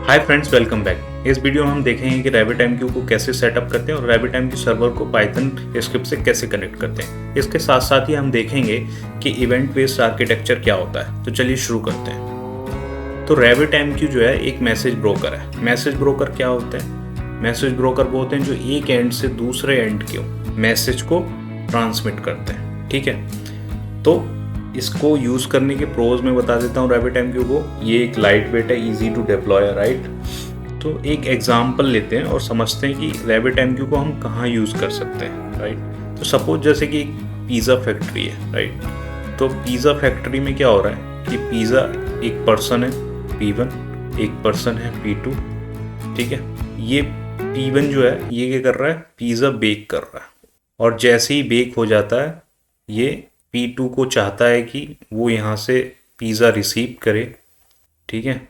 Hi friends, welcome back. इस video में हम देखेंगे कि RabbitMQ को कैसे सेटअप करते हैं और RabbitMQ सर्वर को पाइथन स्क्रिप्ट से कैसे कनेक्ट करते हैं। इसके साथ साथ ही हम देखेंगे कि इवेंट बेस्ड आर्किटेक्चर क्या होता है। तो चलिए शुरू करते हैं। तो RabbitMQ जो है एक मैसेज ब्रोकर है। मैसेज ब्रोकर क्या होते हैं? मैसेज ब्रोकर वो होते हैं जो एक एंड से दूसरे एंड के मैसेज को ट्रांसमिट करते हैं। ठीक है, तो इसको यूज़ करने के प्रोज में बता देता हूँ RabbitMQ को। ये एक लाइट वेट है, इजी टू डिप्लॉय, राइट। तो एक एग्जांपल लेते हैं और समझते हैं कि RabbitMQ को हम कहाँ यूज़ कर सकते हैं, राइट। तो सपोज जैसे कि एक पिज़्ज़ा फैक्ट्री है, राइट। तो पिज़्ज़ा फैक्ट्री में क्या हो रहा है कि पिज़्ज़ा एक पर्सन है P1, एक पर्सन है P2, ठीक है। ये P1 जो है ये क्या कर रहा है, पिज़्ज़ा बेक कर रहा है, और जैसे ही बेक हो जाता है ये P2 को चाहता है कि वो यहाँ से पिज़्ज़ा रिसीव करे, ठीक है,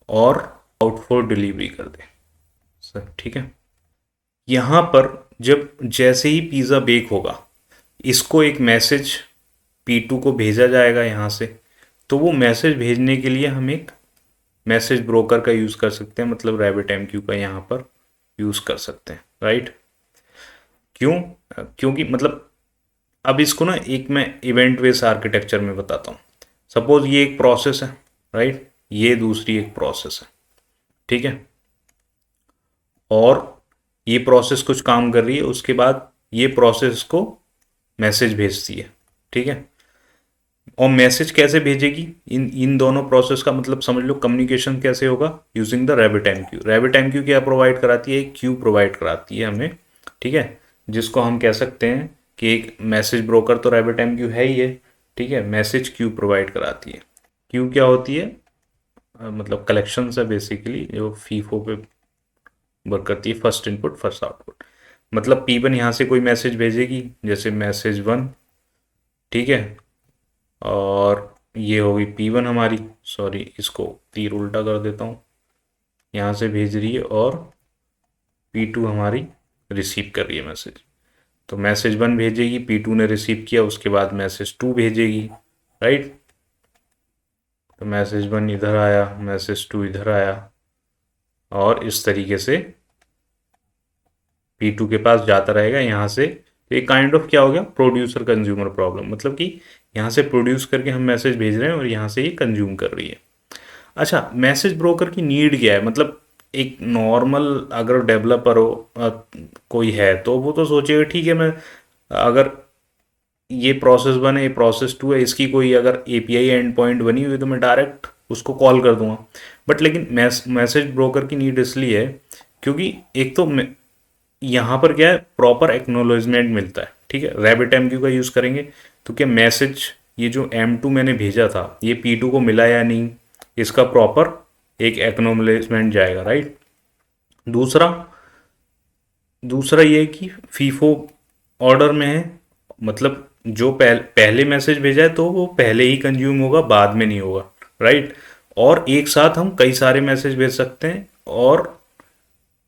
और आउट फॉर डिलीवरी कर दे सर, ठीक है। यहाँ पर जब जैसे ही पिज़्ज़ा बेक होगा इसको एक मैसेज P2 को भेजा जाएगा यहाँ से। तो वो मैसेज भेजने के लिए हम एक मैसेज ब्रोकर का यूज़ कर सकते हैं, मतलब RabbitMQ का यहाँ पर यूज़ कर सकते हैं, राइट। क्यों? क्योंकि मतलब अब इसको ना एक मैं इवेंट बेस्ड आर्किटेक्चर में बताता हूँ। सपोज ये एक प्रोसेस है, राइट, ये दूसरी एक प्रोसेस है, ठीक है। और ये प्रोसेस कुछ काम कर रही है, उसके बाद ये प्रोसेस को मैसेज भेजती है, ठीक है। और मैसेज कैसे भेजेगी, इन दोनों प्रोसेस का मतलब समझ लो कम्युनिकेशन कैसे होगा, यूजिंग द RabbitMQ। RabbitMQ क्या प्रोवाइड कराती है, एक क्यू प्रोवाइड कराती है हमें, ठीक है, जिसको हम कह सकते हैं कि एक मैसेज ब्रोकर तो RabbitMQ है ही है, ठीक है। मैसेज क्यू प्रोवाइड कराती है। क्यू क्या होती है, मतलब कलेक्शन है बेसिकली, जो फीफो पे वर्क करती है, फर्स्ट इनपुट फर्स्ट आउटपुट। मतलब P1 यहाँ से कोई मैसेज भेजेगी, जैसे मैसेज 1, ठीक है, और ये होगी P1 हमारी, सॉरी इसको तीर उल्टा कर देता हूँ, यहाँ से भेज रही है और P2 हमारी रिसीव कर रही है मैसेज। तो मैसेज 1 भेजेगी, P2 ने रिसीव किया, उसके बाद मैसेज 2 भेजेगी, राइट। तो मैसेज 1 इधर आया, मैसेज 2 इधर आया, और इस तरीके से P2 के पास जाता रहेगा यहाँ से। तो एक काइंड ऑफ क्या हो गया, प्रोड्यूसर कंज्यूमर प्रॉब्लम, मतलब कि यहाँ से प्रोड्यूस करके हम मैसेज भेज रहे हैं और यहाँ से ये कंज्यूम कर रही है। अच्छा, मैसेज ब्रोकर की नीड क्या है, मतलब एक नॉर्मल अगर डेवलपर हो कोई है तो वो तो सोचेगा ठीक है, मैं अगर ये प्रोसेस 1 है, ये प्रोसेस 2 है, इसकी कोई अगर API एंड पॉइंट बनी हुई तो मैं डायरेक्ट उसको कॉल कर दूंगा। बट लेकिन मैसेज ब्रोकर की नीड इसलिए है क्योंकि एक तो यहाँ पर क्या है, प्रॉपर एक्नोलॉजमेंट मिलता है, ठीक है। RabbitMQ का यूज़ करेंगे तो क्या मैसेज ये जो M2 मैंने भेजा था ये P2 को मिला या नहीं, इसका प्रॉपर एक एक्नोलेजमेंट जाएगा, राइट। दूसरा दूसरा ये कि फीफो ऑर्डर में है, मतलब जो पहले मैसेज भेजा है तो वो पहले ही कंज्यूम होगा, बाद में नहीं होगा, राइट। और एक साथ हम कई सारे मैसेज भेज सकते हैं और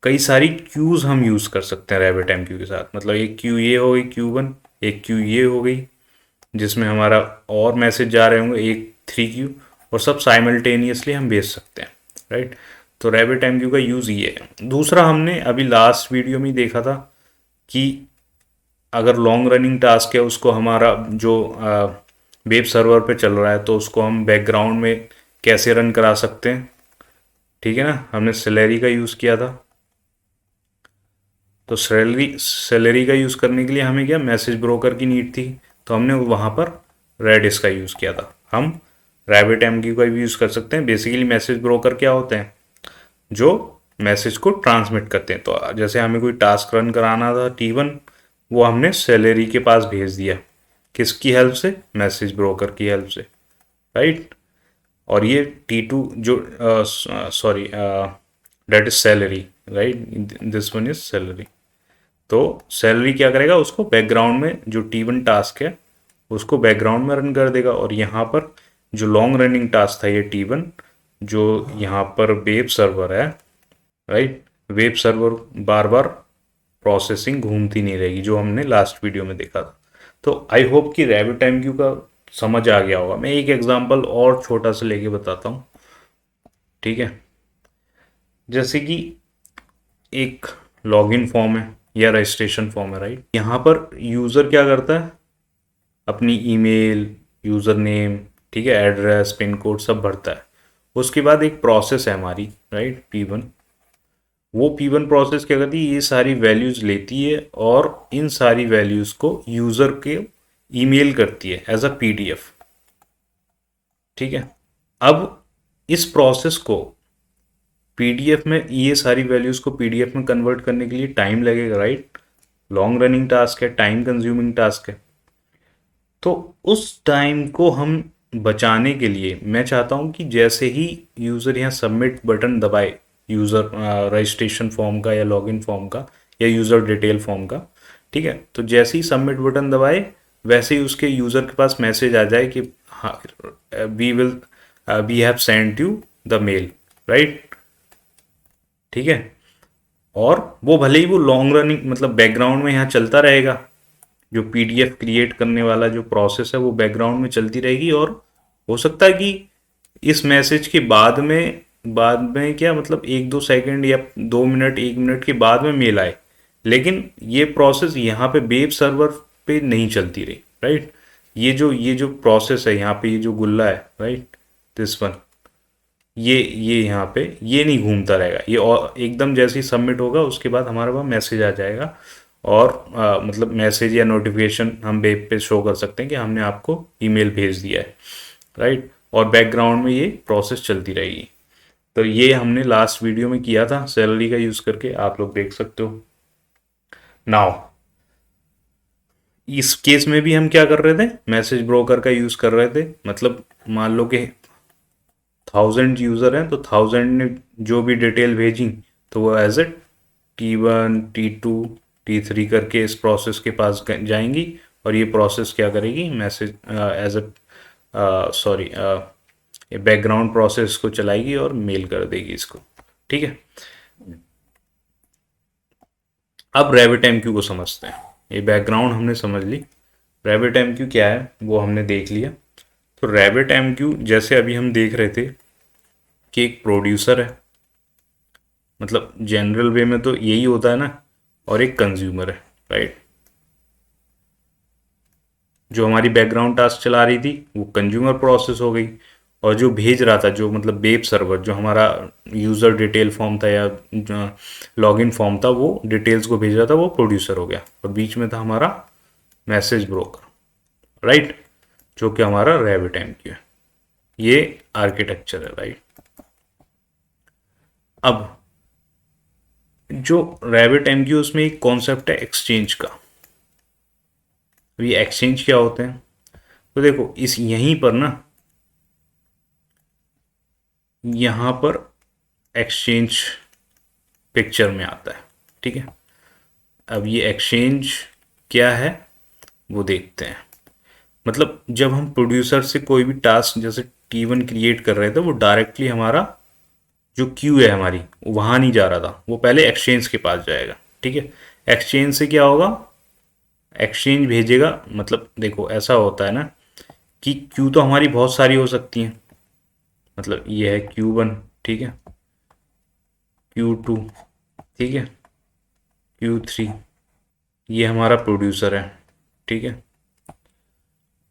कई सारी क्यूज हम यूज़ कर सकते हैं RabbitMQ के साथ। मतलब एक क्यू ये हो गई Q1, एक क्यू ये हो गई जिसमें हमारा और मैसेज जा रहे होंगे, एक 3 क्यू, और सब साइमल्टेनियसली हम भेज सकते हैं, राइट। तो RabbitMQ का यूज़ ये है। दूसरा हमने अभी लास्ट वीडियो में देखा था कि अगर लॉन्ग रनिंग टास्क है उसको हमारा जो वेब सर्वर पे चल रहा है तो उसको हम बैकग्राउंड में कैसे रन करा सकते हैं, ठीक है ना। हमने सैलरी का यूज़ किया था। तो सैलरी का यूज़ करने के लिए हमें क्या, मैसेज ब्रोकर की नीड थी, तो हमने वहाँ पर रेडिस का यूज़ किया था। हम RabbitMQ का भी यूज़ कर सकते हैं। बेसिकली मैसेज ब्रोकर क्या होते हैं, जो मैसेज को ट्रांसमिट करते हैं। तो जैसे हमें कोई टास्क रन कराना था T1, वो हमने सैलरी के पास भेज दिया, किसकी हेल्प से, मैसेज ब्रोकर की हेल्प से, राइट। और ये T2 जो sorry that is salary, right, this one is salary. तो सैलरी क्या करेगा, उसको बैकग्राउंड में जो T1 टास्क है उसको बैकग्राउंड में रन कर देगा। और यहाँ पर जो लॉन्ग रनिंग टास्क था ये T1, जो यहाँ पर वेब सर्वर है, राइट, वेब सर्वर बार बार प्रोसेसिंग घूमती नहीं रहेगी, जो हमने लास्ट वीडियो में देखा था। तो आई होप कि RabbitMQ का समझ आ गया होगा। मैं एक एग्जांपल और छोटा सा लेके बताता हूँ, ठीक है। जैसे कि एक लॉगिन फॉर्म है या रजिस्ट्रेशन फॉर्म है, राइट। यहाँ पर यूज़र क्या करता है, अपनी ईमेल, यूज़र नेम, ठीक है, एड्रेस, पिन कोड सब भरता है। उसके बाद एक प्रोसेस है हमारी, राइट, P1। वो P1 प्रोसेस क्या करती है, ये सारी वैल्यूज़ लेती है और इन सारी वैल्यूज़ को यूज़र के ईमेल करती है एज अ PDF, ठीक है। अब इस प्रोसेस को PDF में, ये सारी वैल्यूज़ को PDF में कन्वर्ट करने के लिए टाइम लगेगा, राइट। लॉन्ग रनिंग टास्क है, टाइम कंज्यूमिंग टास्क है। तो उस टाइम को हम बचाने के लिए मैं चाहता हूं कि जैसे ही यूज़र यहाँ सबमिट बटन दबाए, यूज़र रजिस्ट्रेशन फॉर्म का या लॉगिन फॉर्म का या यूज़र डिटेल फॉर्म का, ठीक है, तो जैसे ही सबमिट बटन दबाए वैसे ही उसके यूज़र के पास मैसेज आ जाए कि हाँ, we have send you the mail, right, ठीक है। और वो भले ही वो लॉन्ग रनिंग मतलब बैकग्राउंड में यहाँ चलता रहेगा, जो PDF क्रिएट करने वाला जो प्रोसेस है वो बैकग्राउंड में चलती रहेगी, और हो सकता है कि इस मैसेज के बाद में क्या मतलब 1-2 सेकंड या 2 मिनट 1 मिनट के बाद में मेल आए, लेकिन ये प्रोसेस यहाँ पे वेब सर्वर पे नहीं चलती रही, राइट। ये जो प्रोसेस है यहाँ पे, ये जो गुल्ला है, राइट, दिस वन, ये यहाँ पे ये नहीं घूमता रहेगा, ये और एकदम जैसे ही सबमिट होगा उसके बाद हमारे पास मैसेज आ जाएगा, और मतलब मैसेज या नोटिफिकेशन हम वेब पे शो कर सकते हैं कि हमने आपको ईमेल भेज दिया है, राइट। और बैकग्राउंड में ये प्रोसेस चलती रहेगी। तो ये हमने लास्ट वीडियो में किया था सैलरी का यूज़ करके, आप लोग देख सकते हो। नाउ इस केस में भी हम क्या कर रहे थे, मैसेज ब्रोकर का यूज़ कर रहे थे। मतलब मान लो कि 1000 यूज़र हैं, तो 1000 ने जो भी डिटेल भेजी तो वो as a T1 T2 T3 करके इस प्रोसेस के पास जाएंगी, और ये प्रोसेस क्या करेगी, message as a sorry background process को चलाएगी और मेल कर देगी इसको, ठीक है। अब RabbitMQ को समझते हैं। ये बैकग्राउंड हमने समझ ली, RabbitMQ क्या है वो हमने देख लिया। तो RabbitMQ जैसे अभी हम देख रहे थे कि एक प्रोड्यूसर है, मतलब जनरल वे में तो यही होता है ना, और एक कंज्यूमर है, राइट। जो हमारी बैकग्राउंड टास्क चला रही थी वो कंज्यूमर प्रोसेस हो गई, और जो भेज रहा था, जो मतलब वेब सर्वर, जो हमारा यूज़र डिटेल फॉर्म था या लॉगिन फॉर्म था, वो डिटेल्स को भेज रहा था, वो प्रोड्यूसर हो गया, और बीच में था हमारा मैसेज ब्रोकर, राइट, जो कि हमारा RabbitMQ है। ये आर्किटेक्चर है, राइट। अब जो RabbitMQ उसमें एक कॉन्सेप्ट है एक्सचेंज का। ये एक्सचेंज क्या होते हैं, तो देखो इस यहीं पर ना, यहाँ पर एक्सचेंज पिक्चर में आता है, ठीक है। अब ये एक्सचेंज क्या है वो देखते हैं। मतलब जब हम प्रोड्यूसर से कोई भी टास्क जैसे T1 क्रिएट कर रहे थे, वो डायरेक्टली हमारा जो क्यू है हमारी वहाँ नहीं जा रहा था, वो पहले एक्सचेंज के पास जाएगा, ठीक है। एक्सचेंज से क्या होगा, एक्सचेंज भेजेगा। मतलब देखो ऐसा होता है ना कि क्यू तो हमारी बहुत सारी हो सकती हैं, मतलब ये है Q1, ठीक है, Q2, ठीक है, Q3, ये हमारा प्रोड्यूसर है, ठीक है।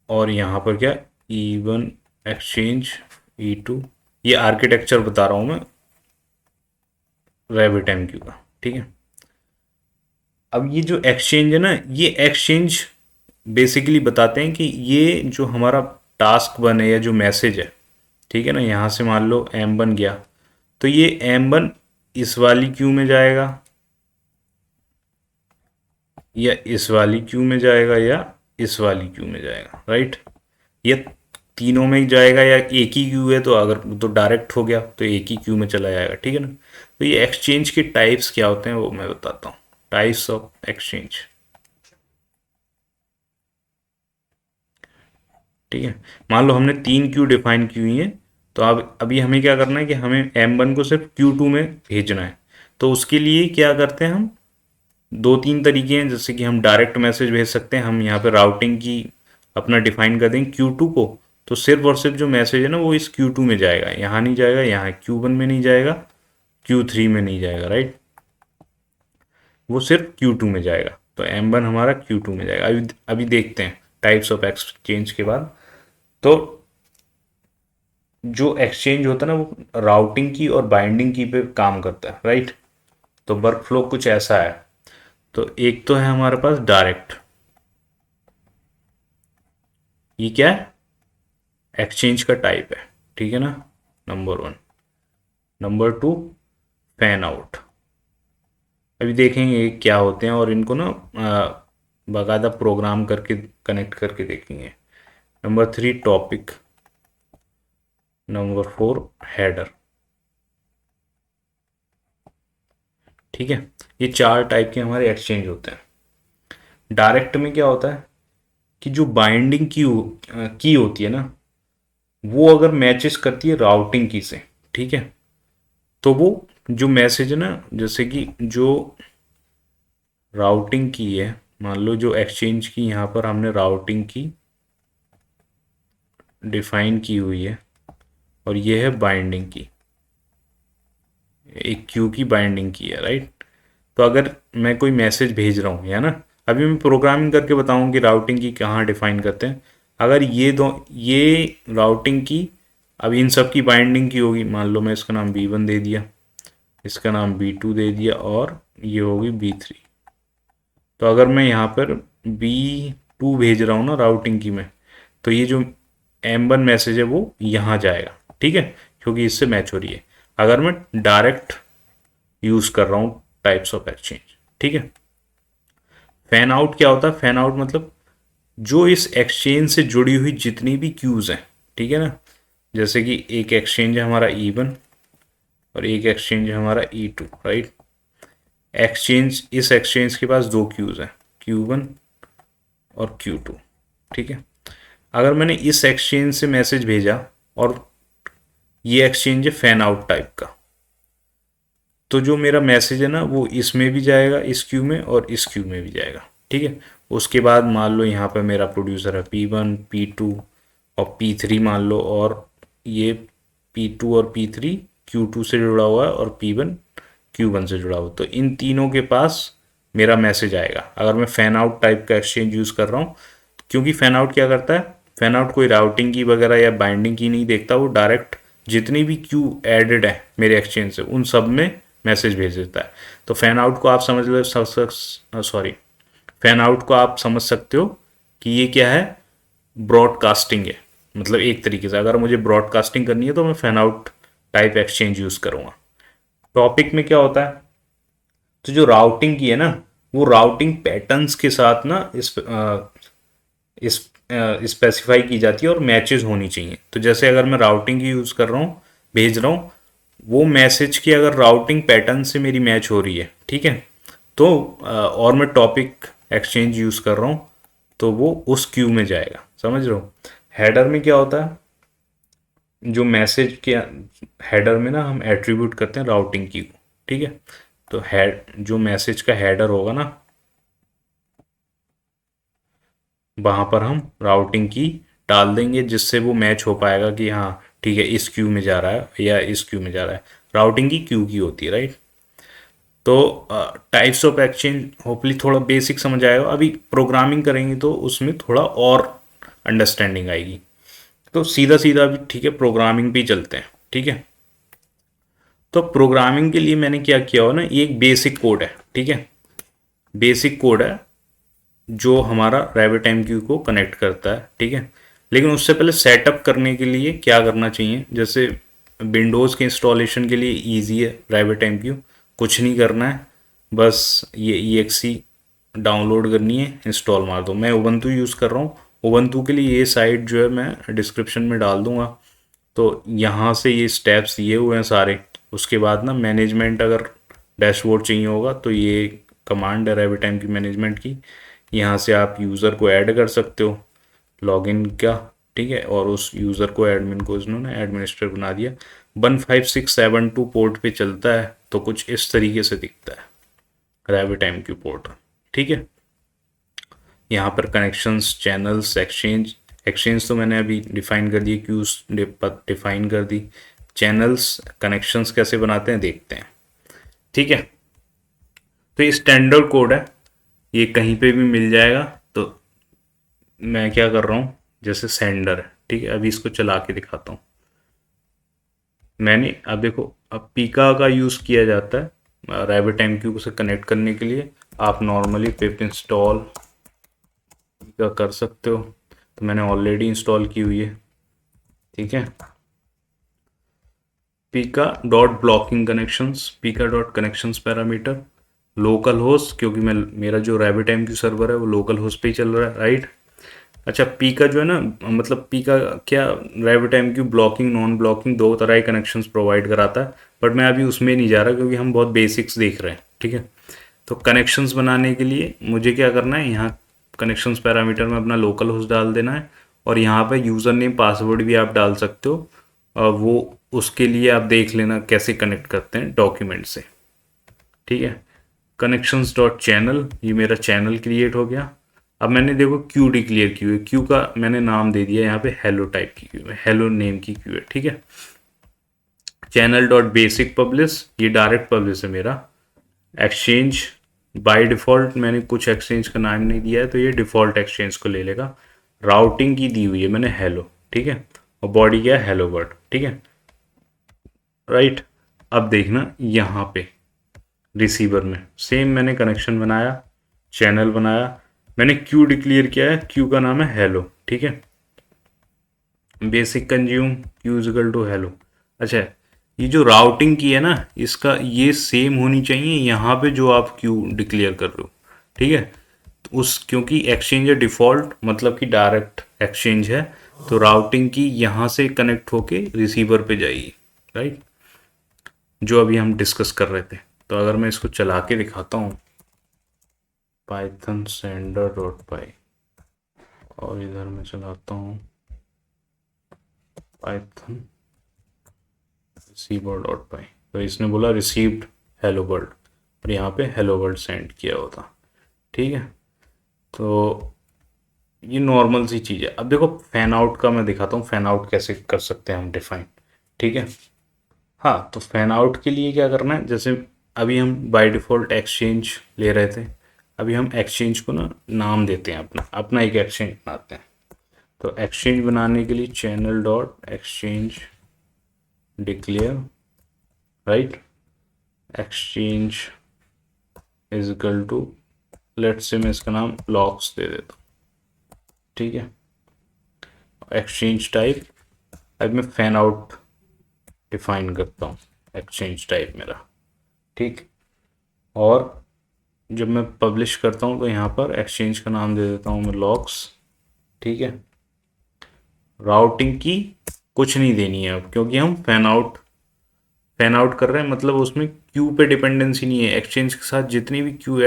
और यहाँ पर क्या, E1 एक्सचेंज, E2, ये आर्किटेक्चर बता रहा हूँ मैं RabbitMQ का, ठीक है। अब ये जो एक्सचेंज है ना, ये एक्सचेंज बेसिकली बताते हैं कि ये जो हमारा टास्क वन है या जो मैसेज है, ठीक है ना, यहाँ से मान लो M1 गया, तो ये M1 इस वाली क्यू में जाएगा, या इस वाली क्यू में जाएगा, या इस वाली क्यू में जाएगा, राइट। ये तीनों में ही जाएगा, या एक ही क्यू है तो अगर तो डायरेक्ट हो गया तो एक ही क्यू में चला जाएगा, ठीक है ना। तो ये एक्सचेंज के टाइप्स क्या होते हैं वो मैं बताता हूँ, टाइप्स ऑफ एक्सचेंज, ठीक है। मान लो हमने 3 क्यू डिफाइन की हुई है, तो अब अभी हमें क्या करना है कि हमें M1 को सिर्फ Q2 में भेजना है। तो उसके लिए क्या करते हैं हम, 2-3 तरीके हैं। जैसे कि हम डायरेक्ट मैसेज भेज सकते हैं, हम यहाँ पे राउटिंग की अपना डिफाइन कर देंगे Q2 को, तो सिर्फ और सिर्फ जो मैसेज है ना वो इस Q2 में जाएगा, यहाँ नहीं जाएगा, यहाँ Q1 में नहीं जाएगा, Q3 में नहीं जाएगा, राइट, वो सिर्फ Q2 में जाएगा। तो M1 हमारा Q2 में जाएगा। अभी देखते हैं टाइप्स ऑफ एक्सचेंज के बाद। तो जो एक्सचेंज होता है ना वो राउटिंग की और बाइंडिंग की पे काम करता है, राइट। तो वर्क फ्लो कुछ ऐसा है। तो एक तो है हमारे पास डायरेक्ट, ये क्या है, एक्सचेंज का टाइप है, ठीक है ना, number one. Number two, fan out. अभी देखेंगे ये क्या होते हैं और इनको ना बाकायदा प्रोग्राम करके कनेक्ट करके देखेंगे। Number three, topic. Number four, header. ठीक है, ये चार टाइप के हमारे एक्सचेंज होते हैं। डायरेक्ट में क्या होता है कि जो बाइंडिंग की होती है ना, वो अगर मैचेस करती है राउटिंग की से, ठीक है, तो वो जो मैसेज है ना, जैसे कि जो राउटिंग की है, मान लो जो एक्सचेंज की यहाँ पर हमने राउटिंग की डिफाइन की हुई है, और ये है बाइंडिंग की, एक क्यू की बाइंडिंग की है, राइट। तो अगर मैं कोई मैसेज भेज रहा हूँ, या ना, अभी मैं प्रोग्रामिंग करके बताऊँ कि राउटिंग की कहाँ डिफाइन करते हैं। अगर ये राउटिंग की अब इन सब की बाइंडिंग की होगी, मान लो मैं इसका नाम B1 दे दिया, इसका नाम B2 दे दिया, और ये होगी B3। तो अगर मैं यहाँ पर B2 भेज रहा हूँ ना राउटिंग की में, तो ये जो M1 मैसेज है वो यहाँ जाएगा, ठीक है, क्योंकि इससे मैच हो रही है। अगर मैं डायरेक्ट यूज़ कर रहा हूँ टाइप्स ऑफ एक्सचेंज, ठीक है। फैन आउट क्या होता है? फैन आउट मतलब जो इस एक्सचेंज से जुड़ी हुई जितनी भी क्यूज़ हैं, ठीक है ना, जैसे कि एक एक्सचेंज है हमारा E1 और एक एक्सचेंज है हमारा E2, राइट। इस एक्सचेंज के पास दो क्यूज़ हैं, Q1 और Q2, ठीक है। अगर मैंने इस एक्सचेंज से मैसेज भेजा और ये एक्सचेंज है फैन आउट टाइप का, तो जो मेरा मैसेज है ना वो इसमें भी जाएगा, इस क्यू में, और इस क्यू में भी जाएगा, ठीक है। उसके बाद मान लो यहाँ पर मेरा प्रोड्यूसर है P1, P2 और P3 मान लो, और ये P2 और P3 Q2 से जुड़ा हुआ है और P1 Q1 से जुड़ा हुआ, तो इन तीनों के पास मेरा मैसेज आएगा अगर मैं फैन आउट टाइप का एक्सचेंज यूज़ कर रहा हूँ। क्योंकि फैन आउट क्या करता है, फैन आउट कोई राउटिंग की वगैरह या बाइंडिंग की नहीं देखता, वो डायरेक्ट जितनी भी क्यू एडेड है मेरे एक्सचेंज से उन सब में मैसेज भेज देता है। तो फैन आउट को आप समझ लो, सॉरी, फैन आउट को आप समझ सकते हो कि ये क्या है, ब्रॉडकास्टिंग है। मतलब एक तरीके से अगर मुझे ब्रॉडकास्टिंग करनी है तो मैं fan out type exchange use करूँगा। टॉपिक में क्या होता है, तो जो राउटिंग की है ना, वो राउटिंग पैटर्न्स के साथ ना इस स्पेसिफाई की जाती है और मैचेस होनी चाहिए। तो जैसे अगर मैं राउटिंग की यूज़ कर रहा हूँ, भेज रहा हूँ, वो मैसेज की अगर राउटिंग पैटर्न से मेरी मैच हो रही है, ठीक है, तो और मैं टॉपिक एक्सचेंज यूज़ कर रहा हूँ, तो वो उस क्यू में जाएगा। समझ रहे हो। हेडर में क्या होता है, जो मैसेज के हेडर में ना हम एट्रीब्यूट करते हैं राउटिंग की को, ठीक है। तो हेड जो मैसेज का हेडर होगा ना, वहाँ पर हम राउटिंग की डाल देंगे जिससे वो मैच हो पाएगा कि हाँ ठीक है इस क्यू में जा रहा है या इस क्यू में जा रहा है। राउटिंग की क्यू की होती है, राइट। तो टाइप्स ऑफ एक्सचेंज होपली थोड़ा बेसिक समझ आएगा। अभी प्रोग्रामिंग करेंगे तो उसमें थोड़ा और अंडरस्टैंडिंग आएगी। तो सीधा सीधा अभी ठीक है प्रोग्रामिंग पे ही चलते हैं, ठीक है। तो प्रोग्रामिंग के लिए मैंने क्या किया हो ना, ये एक बेसिक कोड है, ठीक है, बेसिक कोड है जो हमारा रैबिट MQ को कनेक्ट करता है, ठीक है। लेकिन उससे पहले सेटअप करने के लिए क्या करना चाहिए, जैसे विंडोज़ के इंस्टॉलेशन के लिए इजी है रैबिट MQ, कुछ नहीं करना है, बस ये EXE डाउनलोड करनी है, इंस्टॉल मार दो। मैं उबंटू यूज़ कर रहा हूँ, उबंटू के लिए ये साइट जो है मैं डिस्क्रिप्शन में डाल दूँगा। तो यहाँ से ये स्टेप्स दिए हुए हैं सारे। उसके बाद ना मैनेजमेंट अगर डैशबोर्ड चाहिए होगा तो ये कमांड है रैबिट MQ मैनेजमेंट की, यहाँ से आप यूज़र को ऐड कर सकते हो, लॉगिन का, ठीक है। और उस यूज़र को एडमिन को इन्होंने एडमिनिस्ट्रेटर बना दिया। 15672 पोर्ट पे चलता है, तो कुछ इस तरीके से दिखता है रैबिट MQ पोर्ट, ठीक है। यहाँ पर कनेक्शंस, चैनल्स, एक्सचेंज तो मैंने अभी डिफाइन कर दिए, क्यूज डिफाइन कर दी। चैनल्स, कनेक्शंस कैसे बनाते हैं देखते हैं। ठीक है। तो ये स्टैंडर्ड कोड है, ये कहीं पे भी मिल जाएगा। तो मैं क्या कर रहा हूँ, जैसे सेंडर है, ठीक है, अभी इसको चला के दिखाता हूँ। मैंने अब देखो, अब पीका का यूज़ किया जाता है रैबिट MQ से कनेक्ट करने के लिए। आप नॉर्मली पिप इंस्टॉल पीका कर सकते हो, तो मैंने ऑलरेडी इंस्टॉल की हुई है, ठीक है। पीका डॉट ब्लॉकिंग कनेक्शंस, पीका dot connections parameter, local host, क्योंकि मैं मेरा जो रैबिट MQ सर्वर है वो लोकल होस्ट पे ही चल रहा है, राइट। अच्छा, पीका जो है ना, मतलब पीका क्या, rabbit MQ blocking non blocking दो तरह के कनेक्शंस प्रोवाइड कराता है, बट मैं अभी उसमें नहीं जा रहा क्योंकि हम बहुत बेसिक्स देख रहे हैं, ठीक है। तो कनेक्शंस बनाने के लिए मुझे क्या करना है, यहाँ कनेक्शंस पैरामीटर में अपना लोकल होस्ट डाल देना है, और यहाँ पे यूज़र नेम पासवर्ड भी आप डाल सकते हो। वो उसके लिए आप देख लेना कैसे कनेक्ट करते हैं डॉक्यूमेंट से, ठीक है। कनेक्शंस डॉट चैनल, ये मेरा चैनल क्रिएट हो गया। अब मैंने देखो क्यू डिक्लेयर की हुई है, क्यू का मैंने नाम दे दिया यहाँ पे हेलो टाइप की क्यू है, हेलो नेम की क्यू है, ठीक है। चैनल डॉट बेसिक पब्लिश, ये डायरेक्ट पब्लिश है मेरा। एक्सचेंज बाय डिफ़ॉल्ट मैंने कुछ एक्सचेंज का नाम नहीं दिया है, तो ये डिफ़ॉल्ट एक्सचेंज को ले लेगा। राउटिंग की दी हुई है मैंने हेलो, ठीक है, और बॉडी क्या है हेलो वर्ड, ठीक है, राइट। अब देखना यहाँ पे रिसीवर में सेम मैंने कनेक्शन बनाया, चैनल बनाया, मैंने क्यू डिक्लेयर किया है, क्यू का नाम है हेलो, ठीक है। Basic consume queue is equal to hello. अच्छा, ये जो राउटिंग की है ना, इसका ये सेम होनी चाहिए यहाँ पे जो आप क्यू डिक्लेयर कर रहे हो, ठीक है। तो उस क्योंकि एक्सचेंज है डिफ़ॉल्ट, मतलब कि डायरेक्ट एक्सचेंज है, तो राउटिंग की यहाँ से कनेक्ट होके रिसीवर पे जाएगी, राइट, जो अभी हम डिस्कस कर रहे थे। तो अगर मैं इसको चला के दिखाता हूँ, पाइथन सेंडर डॉट पाई, और इधर मैं चलाता हूँ पाइथन रिसीवर डॉट पाई, तो इसने बोला रिसीव्ड हेलो वर्ल्ड, और यहाँ पे हेलो वर्ल्ड सेंड किया होता, ठीक है। तो ये नॉर्मल सी चीज़ है। अब देखो फैन आउट का मैं दिखाता हूँ, फैन आउट कैसे कर सकते हैं हम डिफाइन, ठीक है। हाँ, तो फैन आउट के लिए क्या करना है, जैसे अभी हम बाय डिफ़ॉल्ट एक्सचेंज ले रहे थे, अभी हम एक्सचेंज को ना नाम देते हैं, अपना अपना एक एक्सचेंज बनाते हैं। तो एक्सचेंज बनाने के लिए channel dot exchange declare, right, exchange is equal to, let's say मैं इसका नाम लॉक्स दे देता हूँ, ठीक है। एक्सचेंज टाइप, अब मैं फैन आउट डिफाइन करता हूँ, एक्सचेंज टाइप मेरा, ठीक। और जब मैं पब्लिश करता हूँ तो यहाँ पर एक्सचेंज का नाम दे देता हूँ मैं लॉक्स, ठीक है। राउटिंग की कुछ नहीं देनी है अब, क्योंकि हम फैन आउट कर रहे हैं, मतलब उसमें क्यू पे डिपेंडेंसी नहीं है। एक्सचेंज के साथ जितनी भी क्यू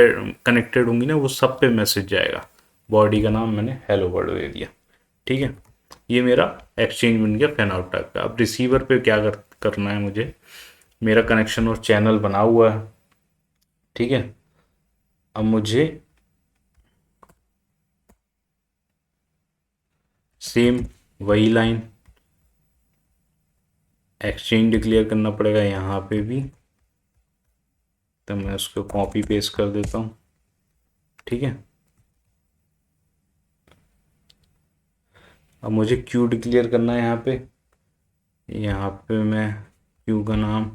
कनेक्टेड होंगी ना, वो सब पे मैसेज जाएगा। बॉडी का नाम मैंने हेलो वर्ल्ड दे दिया, ठीक है। ये मेरा एक्सचेंज बन गया फैन आउट टाइप का। अब रिसीवर पे क्या करना है मुझे, मेरा कनेक्शन और चैनल बना हुआ है, ठीक है। अब मुझे सेम वही लाइन एक्सचेंज डिक्लेयर करना पड़ेगा यहाँ पे भी, तो मैं उसको कॉपी पेस्ट कर देता हूँ, ठीक है। अब मुझे क्यू डिक्लेयर करना है यहाँ पे मैं क्यू का नाम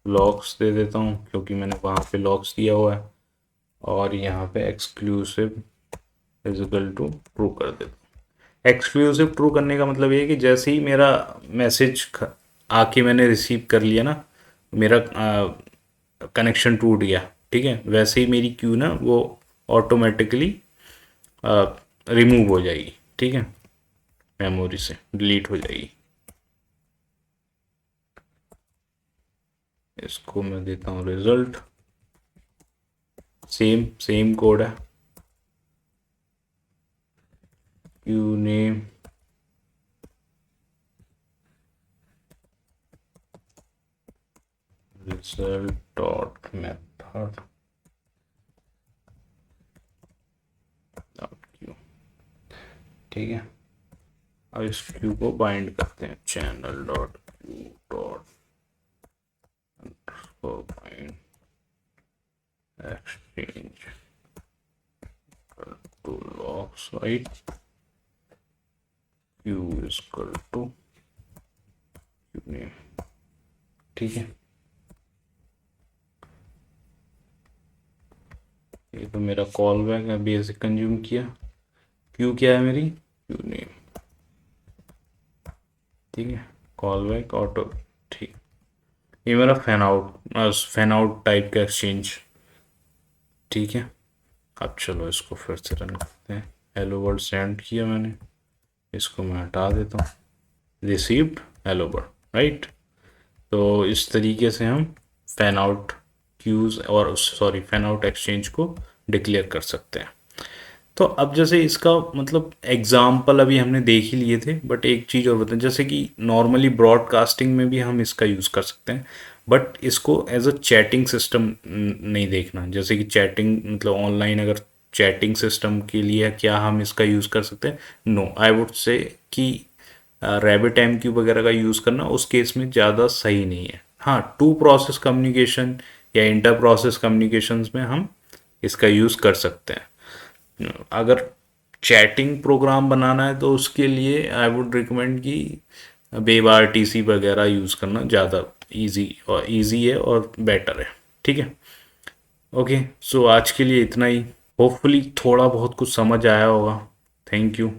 लॉक्स दे देता हूँ, क्योंकि मैंने वहाँ पे लॉक्स दिया हुआ है, और यहाँ पे एक्सक्लूसिव इजिकल टू ट्रू कर देता हूँ। एक्सक्लूसिव ट्रू करने का मतलब ये है कि जैसे ही मेरा मैसेज आके मैंने रिसीव कर लिया ना, मेरा कनेक्शन टूट गया, ठीक है, वैसे ही मेरी क्यू ना वो ऑटोमेटिकली रिमूव हो जाएगी, ठीक है, मेमोरी से डिलीट हो जाएगी। इसको मैं देता हूँ रिजल्ट, सेम कोड है, queue name result dot method dot q, ठीक है। अब इस क्यू को बाइंड करते हैं, channel dot queue dot bind, exchange to log site queue is equal to queue name. ठीक है, ये तो मेरा कॉल बैक है, बेसिक कंज्यूम किया। क्यू क्या है मेरी, क्यू नेम। ठीक है, कॉल बैक ऑटो। ठीक, ये मेरा फैन आउट टाइप का एक्सचेंज। ठीक है, अब चलो इसको फिर से रन करते हैं। हेलो वर्ल्ड सेंड किया मैंने, इसको मैं हटा देता हूँ। Received hello world, right. तो इस तरीके से हम फैन आउट क्यूज और सॉरी फैन आउट एक्सचेंज को डिक्लेयर कर सकते हैं। तो अब जैसे इसका मतलब एग्जाम्पल अभी हमने देख ही लिए थे, बट एक चीज़ और बताएं, जैसे कि नॉर्मली ब्रॉडकास्टिंग में भी हम इसका यूज़ कर सकते हैं, बट इसको एज अ चैटिंग सिस्टम नहीं देखना। जैसे कि चैटिंग मतलब ऑनलाइन अगर चैटिंग सिस्टम के लिए क्या हम इसका यूज़ कर सकते हैं, नो आई वुड से कि रैबिट एम क्यू वगैरह का यूज़ करना उस केस में ज़्यादा सही नहीं है। हाँ, टू प्रोसेस कम्युनिकेशन या इंटर प्रोसेस कम्युनिकेशंस में हम इसका यूज़ कर सकते हैं। अगर चैटिंग प्रोग्राम बनाना है तो उसके लिए आई वुड रिकमेंड कि वेब आरटीसी वगैरह यूज़ करना ज़्यादा इजी है और बेटर है। ठीक है, ओके, सो आज के लिए इतना ही। होपफुली थोड़ा बहुत कुछ समझ आया होगा। Thank you.